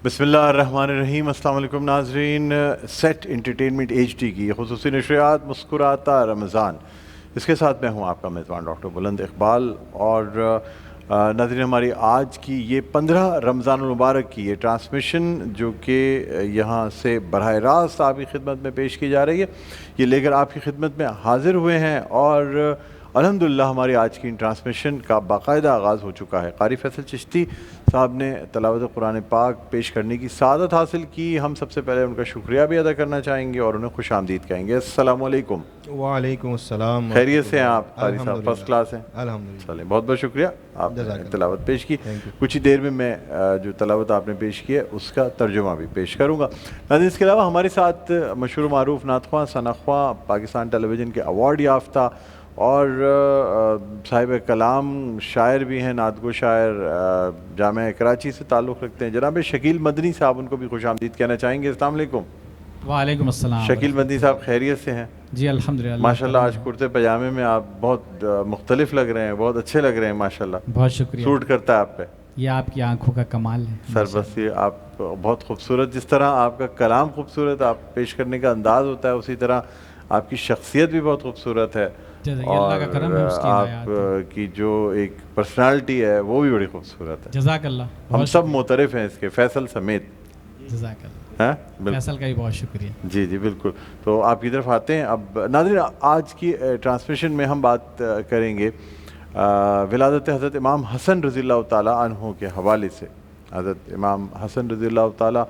بسم اللہ الرحمن الرحیم۔ السلام علیکم ناظرین، سیٹ انٹرٹینمنٹ ایچ ڈی کی خصوصی نشریات مسکراتا رمضان، اس کے ساتھ میں ہوں آپ کا میزبان ڈاکٹر بلند اقبال۔ اور ناظرین، ہماری آج کی یہ 15 رمضان المبارک کی یہ ٹرانسمیشن جو کہ یہاں سے براہ راست آپ کی خدمت میں پیش کی جا رہی ہے، یہ لے کر آپ کی خدمت میں حاضر ہوئے ہیں اور الحمدللہ ہماری آج کی ٹرانسمیشن کا باقاعدہ آغاز ہو چکا ہے۔ قاری فیصل چشتی صاحب نے تلاوت قرآن پاک پیش کرنے کی سعادت حاصل کی۔ ہم سب سے پہلے ان کا شکریہ بھی ادا کرنا چاہیں گے اور انہیں خوش آمدید کہیں گے۔ السلام علیکم۔ وعلیکم السلام۔ خیریت سے ہیں آپ قاری صاحب؟ فرسٹ کلاس ہیں الحمدللہ۔ چلیں، بہت بہت شکریہ، آپ نے تلاوت پیش کی۔ کچھ ہی دیر میں جو تلاوت آپ نے پیش کی ہے اس کا ترجمہ بھی پیش کروں گا۔ ناظرین، اس کے علاوہ ہمارے ساتھ مشہور و معروف نعت خواں، ثنا خواں، پاکستان ٹیلی ویژن کے ایوارڈ یافتہ اور صاحب کلام شاعر بھی ہیں، نعت گو شاعر، جامعہ کراچی سے تعلق رکھتے ہیں، جناب شکیل مدنی صاحب، ان کو بھی خوش آمدید کہنا چاہیں گے۔ السلام علیکم۔ وعلیکم السلام۔ شکیل مدنی صاحب خیریت سے ہیں؟ جی الحمدللہ۔ ماشاءاللہ آج کرتے پجامے میں آپ بہت مختلف لگ رہے ہیں، بہت اچھے لگ رہے ہیں ماشاءاللہ۔ بہت شکریہ، سوٹ کرتا ہے آپ پہ۔ یہ آپ کی آنکھوں کا کمال ہے سر بس یہ آپ بہت خوبصورت، جس طرح آپ کا کلام خوبصورت، آپ پیش کرنے کا انداز ہوتا ہے، اسی طرح آپ کی شخصیت بھی بہت خوبصورت ہے، اور آپ کی جو ایک پرسنالٹی ہے وہ بھی بڑی خوبصورت ہے۔ جزاک اللہ۔ ہم سب معترف ہیں اس کے، فیصل سمیت۔ جزاک اللہ۔ فیصل کا بھی بہت شکریہ۔ جی جی بالکل۔ تو آپ کی طرف آتے ہیں۔ اب ناظرین، آج کی ٹرانسمیشن میں ہم بات کریں گے ولادت حضرت امام حسن رضی اللہ تعالیٰ عنہ کے حوالے سے۔ حضرت امام حسن رضی اللہ تعالیٰ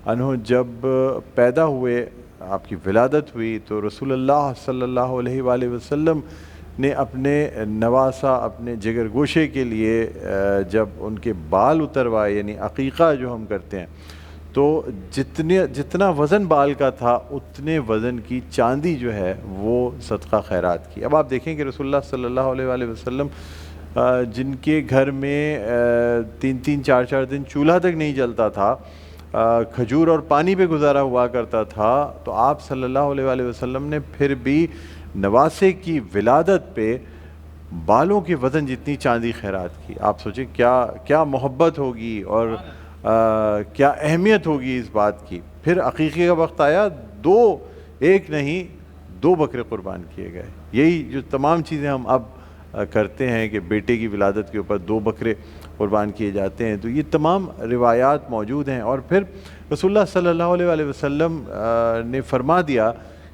عنہ جب پیدا ہوئے، آپ کی ولادت ہوئی، تو رسول اللہ صلی اللہ علیہ وآلہ وسلم نے اپنے نواسہ، اپنے جگر گوشے کے لیے جب ان کے بال اتروائے، یعنی عقیقہ جو ہم کرتے ہیں، تو جتنا وزن بال کا تھا اتنے وزن کی چاندی جو ہے وہ صدقہ خیرات کی۔ اب آپ دیکھیں کہ رسول اللہ صلی اللہ علیہ وآلہ وسلم جن کے گھر میں 3 4 دن چولہا تک نہیں جلتا تھا، کھجور اور پانی پہ گزارا ہوا کرتا تھا، تو آپ صلی اللہ علیہ وآلہ وسلم نے پھر بھی نواسے کی ولادت پہ بالوں کے وزن جتنی چاندی خیرات کی۔ آپ سوچیں کیا محبت ہوگی اور کیا اہمیت ہوگی اس بات کی۔ پھر عقیقے کا وقت آیا، ایک نہیں 2 بکرے قربان کیے گئے۔ یہی جو تمام چیزیں ہم اب کرتے ہیں کہ بیٹے کی ولادت کے اوپر 2 بکرے قربان کیے جاتے ہیں، تو یہ تمام روایات موجود ہیں۔ اور پھر رسول اللہ صلی اللہ علیہ وآلہ وسلم نے فرما دیا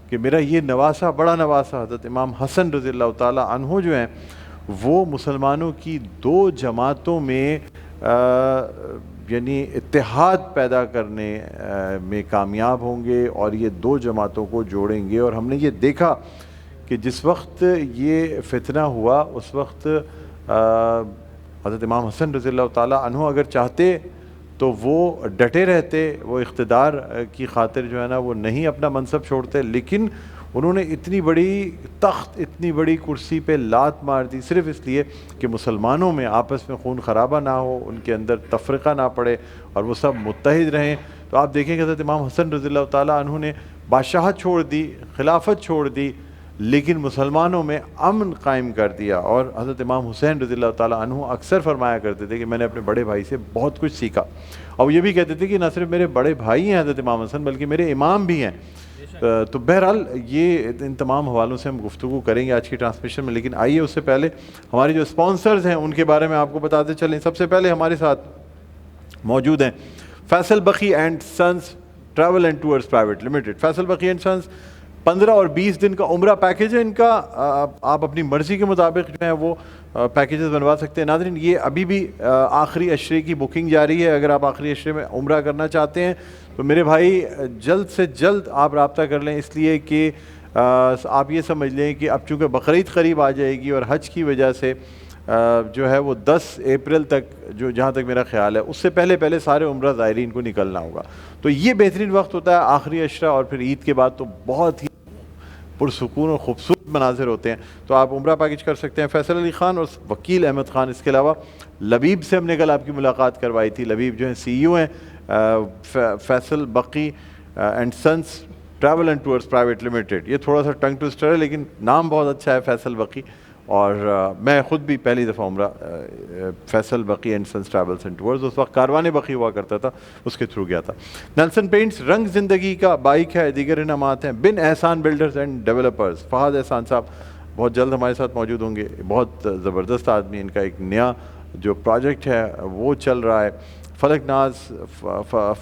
کہ میرا یہ نواسہ، بڑا نواسہ حضرت امام حسن رضی اللہ تعالیٰ عنہ جو ہیں، وہ مسلمانوں کی 2 جماعتوں میں یعنی اتحاد پیدا کرنے میں کامیاب ہوں گے اور یہ 2 جماعتوں کو جوڑیں گے۔ اور ہم نے یہ دیکھا کہ جس وقت یہ فتنہ ہوا اس وقت حضرت امام حسن رضی اللہ تعالیٰ عنہ اگر چاہتے تو وہ ڈٹے رہتے، وہ اقتدار کی خاطر جو ہے نا وہ نہیں اپنا منصب چھوڑتے، لیکن انہوں نے اتنی بڑی تخت، اتنی بڑی کرسی پہ لات مار دی صرف اس لیے کہ مسلمانوں میں آپس میں خون خرابہ نہ ہو، ان کے اندر تفرقہ نہ پڑے اور وہ سب متحد رہیں۔ تو آپ دیکھیں کہ حضرت امام حسن رضی اللہ تعالیٰ عنہ نے بادشاہت چھوڑ دی، خلافت چھوڑ دی، لیکن مسلمانوں میں امن قائم کر دیا۔ اور حضرت امام حسین رضی اللہ تعالیٰ عنہ اکثر فرمایا کرتے تھے کہ میں نے اپنے بڑے بھائی سے بہت کچھ سیکھا، اور یہ بھی کہتے تھے کہ نہ صرف میرے بڑے بھائی ہیں حضرت امام حسن بلکہ میرے امام بھی ہیں۔ تو بہرحال یہ ان تمام حوالوں سے ہم گفتگو کریں گے آج کی ٹرانسمیشن میں، لیکن آئیے اس سے پہلے ہمارے جو اسپانسرز ہیں ان کے بارے میں آپ کو بتاتے چلیں۔ سب سے پہلے ہمارے ساتھ موجود ہیں Faisal Baqi and sons travel and tours private limited. Faisal Baqi and since 15 اور 20 دن کا عمرہ پیکیج ہے ان کا، آپ اپنی مرضی کے مطابق جو ہے وہ پیکیجز بنوا سکتے ہیں۔ ناظرین، یہ ابھی بھی آخری عشرے کی بکنگ جاری ہے۔ اگر آپ آخری عشرے میں عمرہ کرنا چاہتے ہیں تو میرے بھائی جلد سے جلد آپ رابطہ کر لیں، اس لیے کہ آپ یہ سمجھ لیں کہ اب چونکہ بقرعید قریب آ جائے گی اور حج کی وجہ سے جو ہے وہ 10 اپریل تک، جو جہاں تک میرا خیال ہے، اس سے پہلے سارے عمرہ زائرین کو نکلنا ہوگا، تو یہ بہترین وقت ہوتا ہے آخری عشرہ، اور پھر عید کے بعد تو بہت ہی پرسکون اور خوبصورت مناظر ہوتے ہیں۔ تو آپ عمرہ پیکج کر سکتے ہیں۔ فیصل علی خان اور وکیل احمد خان، اس کے علاوہ لبیب سے ہم نے کل آپ کی ملاقات کروائی تھی۔ لبیب جو ہیں CEO ہیں Faisal Baqi and sons travel and tours private limited. یہ تھوڑا سا ٹنگ ٹوسٹر ہے لیکن نام بہت اچھا ہے فیصل بقی، اور میں خود بھی پہلی دفعہ عمرہ Faisal Baqi and sons travels and tours, اس وقت کاروان بقی ہوا کرتا تھا، اس کے تھرو گیا تھا۔ نیلسن پینٹس رنگ زندگی کا بائک ہے، دیگر انعامات ہیں۔ بن احسان بلڈرز اینڈ ڈیولپرز، فہد احسان صاحب بہت جلد ہمارے ساتھ موجود ہوں گے، بہت زبردست آدمی، ان کا ایک نیا جو پروجیکٹ ہے وہ چل رہا ہے۔ فلک ناز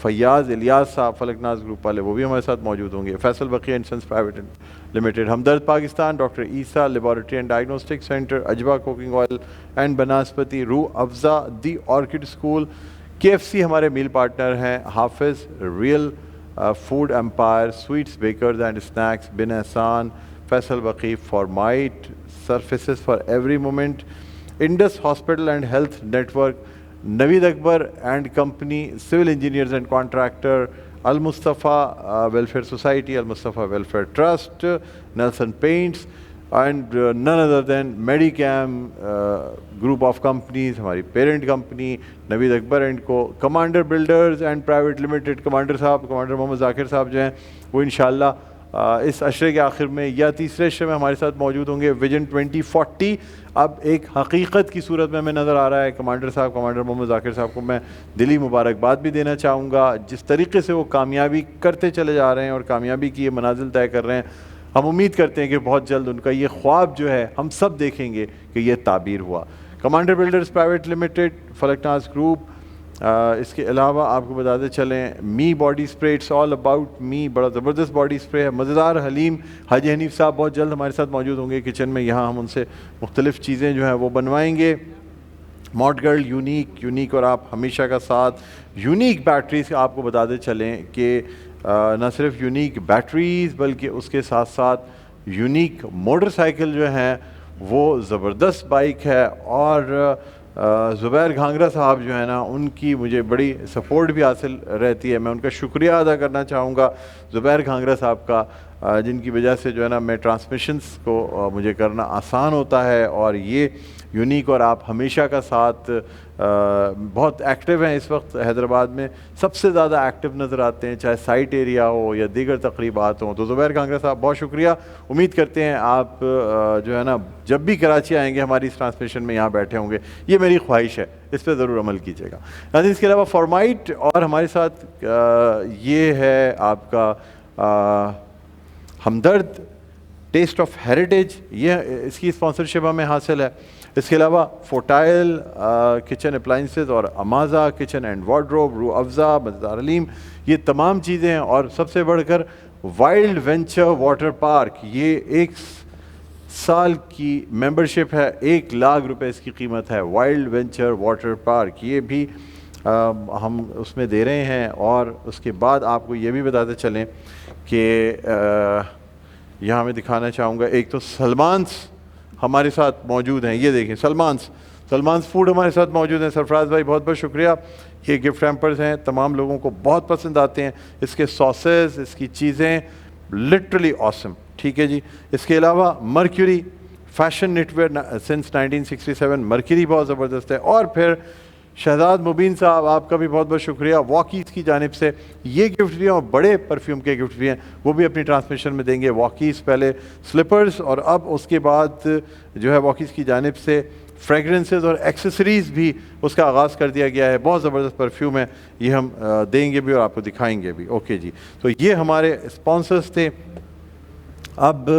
فیاض الیاس صاحب فلک ناز گروپ والے، وہ بھی ہمارے ساتھ موجود ہوں گے۔ Faisal Baqi and sons private limited, Hamdard Pakistan, doctor Isa laboratory and diagnostic centre, Ajwa cooking oil and banaspati, Rooh Afza, the orchid school, KFC ہمارے میل پارٹنر ہیں، Hafiz, real food empire, sweets bakers and snacks, Bin Ehsan, Faisal Baqi, Formite surfaces for every moment, Indus hospital and health network, Naveed Akbar and company, civil engineers and contractor, Al Mustafa welfare society, Al Mustafa welfare trust, Nelson paints and none other than Medicam group of companies, ہماری parent company Naveed Akbar and co, commander builders and private limited, commander Muhammad Zakir Sahab جو ہیں وہ انشاءاللہ اس عشرے کے آخر میں یا تیسرے عشرے میں ہمارے ساتھ موجود ہوں گے۔ ویژن 2040 اب ایک حقیقت کی صورت میں ہمیں نظر آ رہا ہے۔ کمانڈر صاحب، کمانڈر محمد ذاکر صاحب کو میں دلی مبارکباد بھی دینا چاہوں گا، جس طریقے سے وہ کامیابی کرتے چلے جا رہے ہیں اور کامیابی کی یہ منازل طے کر رہے ہیں۔ ہم امید کرتے ہیں کہ بہت جلد ان کا یہ خواب جو ہے ہم سب دیکھیں گے کہ یہ تعبیر ہوا۔ Commander builders private limited, Falak Naz group, اس کے علاوہ آپ کو بتاتے چلیں me body spray, it's all about me, بڑا زبردست باڈی اسپرے ہے، مزیدار حلیم۔ حاجی حنیف صاحب بہت جلد ہمارے ساتھ موجود ہوں گے کچن میں، یہاں ہم ان سے مختلف چیزیں جو ہیں وہ بنوائیں گے۔ ماڈ گرل، یونیک اور آپ ہمیشہ کا ساتھ۔ یونیک بیٹریز آپ کو بتاتے چلیں کہ نہ صرف یونیک بیٹریز بلکہ اس کے ساتھ ساتھ یونیک موٹر سائیکل جو ہیں وہ زبردست بائک ہے، اور زبیر گھانگرا صاحب جو ہے نا ان کی مجھے بڑی سپورٹ بھی حاصل رہتی ہے، میں ان کا شکریہ ادا کرنا چاہوں گا زبیر گھانگرا صاحب کا، جن کی وجہ سے جو ہے نا میں ٹرانسمیشنز کو مجھے کرنا آسان ہوتا ہے۔ اور یہ یونیک اور آپ ہمیشہ کا ساتھ بہت ایکٹیو ہیں اس وقت حیدرآباد میں، سب سے زیادہ ایکٹیو نظر آتے ہیں، چاہے سائٹ ایریا ہو یا دیگر تقریبات ہوں۔ تو زبیر گھانگرا صاحب بہت شکریہ، امید کرتے ہیں آپ جو ہے نا جب بھی کراچی آئیں گے ہماری اس ٹرانسمیشن میں یہاں بیٹھے ہوں گے، یہ میری خواہش ہے، اس پہ ضرور عمل کیجیے گا۔ ناظرین اس کے علاوہ فارمائٹ، اور ہمارے ساتھ یہ ہے آپ کا ہمدرد ٹیسٹ آف ہیریٹیج، یہ اس کی اسپانسرشپ ہمیں حاصل ہے۔ اس کے علاوہ فورٹائل کچن اپلائنسز اور امازا کچن اینڈ وارڈروب، روح افزا، مزیدار حلیم، یہ تمام چیزیں ہیں۔ اور سب سے بڑھ کر وائلڈ وینچر واٹر پارک، یہ 1 سال کی ممبرشپ ہے، 1 لاکھ روپے اس کی قیمت ہے، وائلڈ وینچر واٹر پارک، یہ بھی ہم اس میں دے رہے ہیں۔ اور اس کے بعد آپ کو یہ بھی بتاتے چلیں کہ یہاں میں دکھانا چاہوں گا، ایک تو سلمانس ہمارے ساتھ موجود ہیں، یہ دیکھیں سلمانس فوڈ ہمارے ساتھ موجود ہیں۔ سرفراز بھائی بہت بہت شکریہ، یہ گفٹ ہیمپرز ہیں، تمام لوگوں کو بہت پسند آتے ہیں، اس کے ساسز، اس کی چیزیں لٹرلی آسم، ٹھیک ہے جی۔ اس کے علاوہ Mercury fashion knit wear since 1967، Mercury بہت زبردست ہے۔ اور پھر شہزاد مبین صاحب آپ کا بھی بہت بہت شکریہ، واکیز کی جانب سے یہ گفٹ بھی ہیں، اور بڑے پرفیوم کے گفٹ بھی ہیں، وہ بھی اپنی ٹرانسمیشن میں دیں گے۔ واکیز پہلے سلپرز، اور اب اس کے بعد جو ہے واکیز کی جانب سے فریگرنسز اور ایکسیسریز بھی اس کا آغاز کر دیا گیا ہے، بہت زبردست پرفیوم ہے، یہ ہم دیں گے بھی اور آپ کو دکھائیں گے بھی۔ اوکے جی، تو یہ ہمارے اسپانسرز تھے۔ اب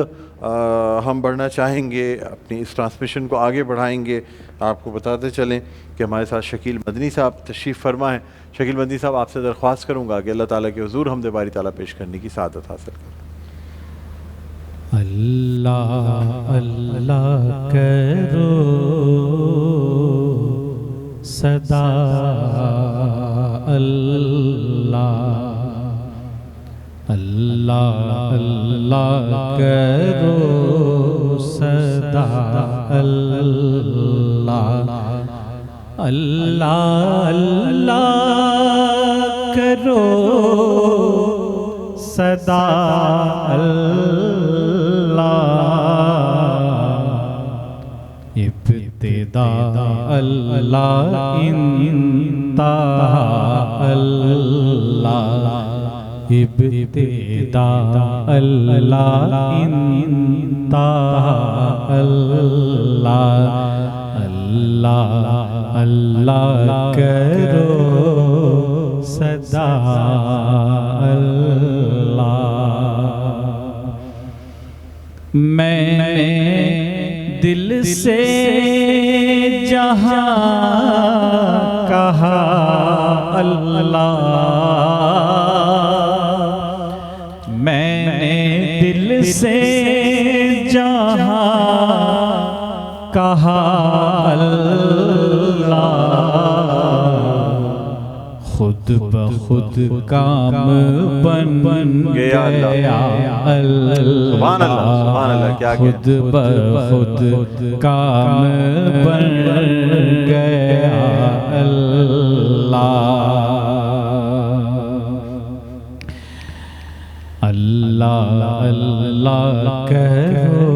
ہم بڑھنا چاہیں گے، اپنی اس ٹرانسمیشن کو آگے بڑھائیں گے۔ آپ کو بتاتے چلیں کہ ہمارے ساتھ شکیل مدنی صاحب تشریف فرما ہیں۔ شکیل مدنی صاحب آپ سے درخواست کروں گا کہ اللہ تعالیٰ کے حضور حمد باری تعالیٰ پیش کرنے کی سعادت حاصل کریں۔ اللہ اللہ کرو صدا اللہ، اللہ اللہ کرو صدا اللہ، اللہ اللہ کرو صدا ابتدا اللہ انتہا اللہ، ابتدا اللہ انتہا اللہ، اللہ اللہ کرو صدا اللہ. میں نے دل سے جہاں کہا اللہ، میں نے دل سے جہاں کہا اللہ، خود بخود کام بن گیا اللہ. سبحان اللہ سبحان اللہ. کیا خود بخود کام بن گیا اللہ. اللہ اللہ کرو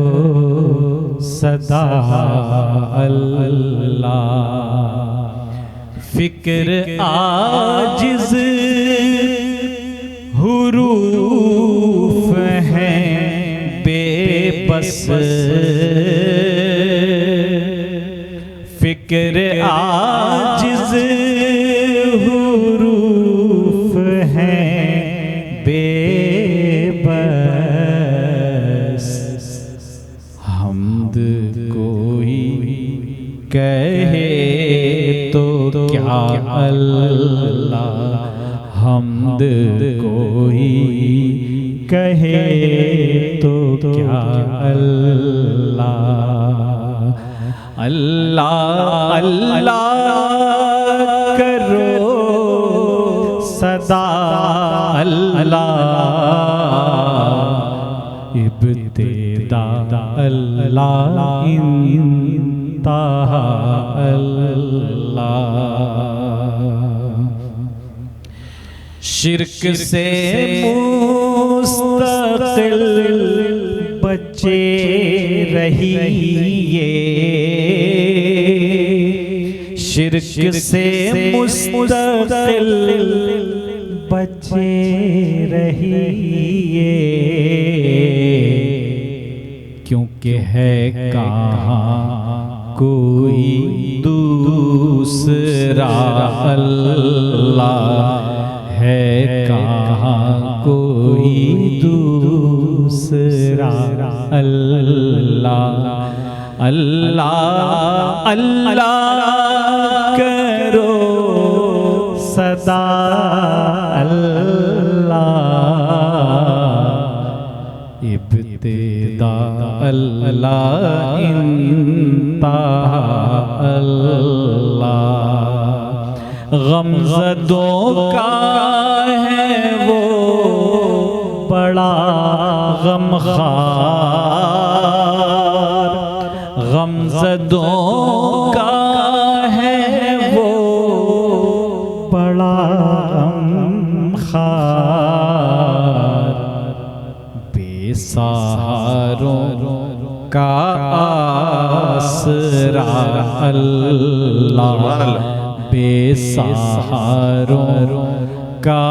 صدا اللہ. فکر عاجز حروف ہیں بے بس، فکر عاجز حروف ہیں بے بس. حمد کوئی کہے تو کیا اللہ، حمد کوئی کہے تو کیا اللہ. اللہ اللہ کرو صدا اللہ، ابتدا اللہ انتہا اللہ. شرک سے مستقل بچے رہیے، شرک سے مستقل بچے رہیے، کیونکہ ہے کہاں کوئی دوسرا اللہ، ہے کہاں کوئی دوسرا اللہ. اللہ اللہ کرو صدا اللہ، ابتدا اللہ انتہا اللہ. غمزدوں کا ہے وہ بڑا غمخوار، غمزدوں کا ہے وہ بڑا غمخوار، بے سہاروں کا آسرا اللہ، بے سہاروں کا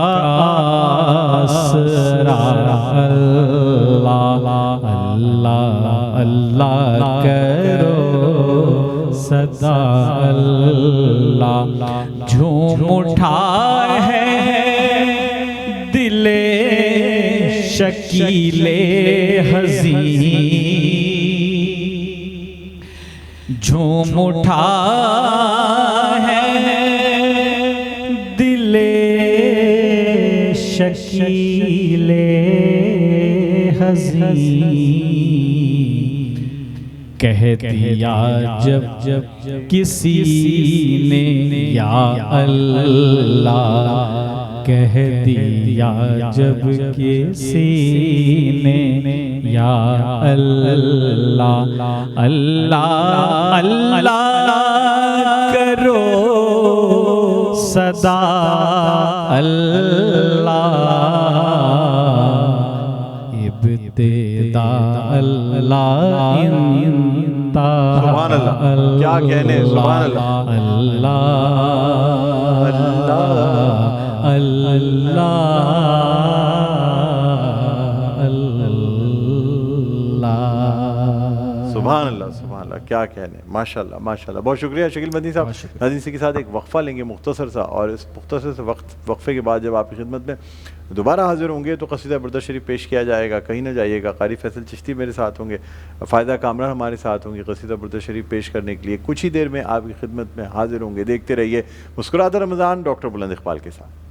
آسرا اللہ. اللہ اللہ کرو صدا اللہ. جھوم اٹھا ہے دل شکیل حزین، جھوم اٹھا شکیل حزین، کہہ دیا جب کسی نے یا اللہ، کہہ دیا جب کسی نے یا اللہ. اللہ اللہ کرو صدا اللہ، ابتدا اللہ انتہا. سبحان اللہ. کیا کہنے، سبحان اللہ. اللہ اللہ اللہ. سبحان اللہ کیا کہنے, ماشاء اللہ. بہت شکریہ شکیل مدنی صاحب. ناظرین اسی کے ساتھ ایک وقفہ لیں گے مختصر سا, اور اس مختصر سے وقفے کے بعد جب آپ کی خدمت میں دوبارہ حاضر ہوں گے تو قصیدہ بردہ شریف پیش کیا جائے گا. کہیں نہ جائیے گا. قاری فیصل چشتی میرے ساتھ ہوں گے, فائدہ کامران ہمارے ساتھ ہوں گے قصیدہ بردہ شریف پیش کرنے کے لیے. کچھ ہی دیر میں آپ کی خدمت میں حاضر ہوں گے. دیکھتے رہیے مسکراتا رمضان ڈاکٹر بلند اقبال کے ساتھ.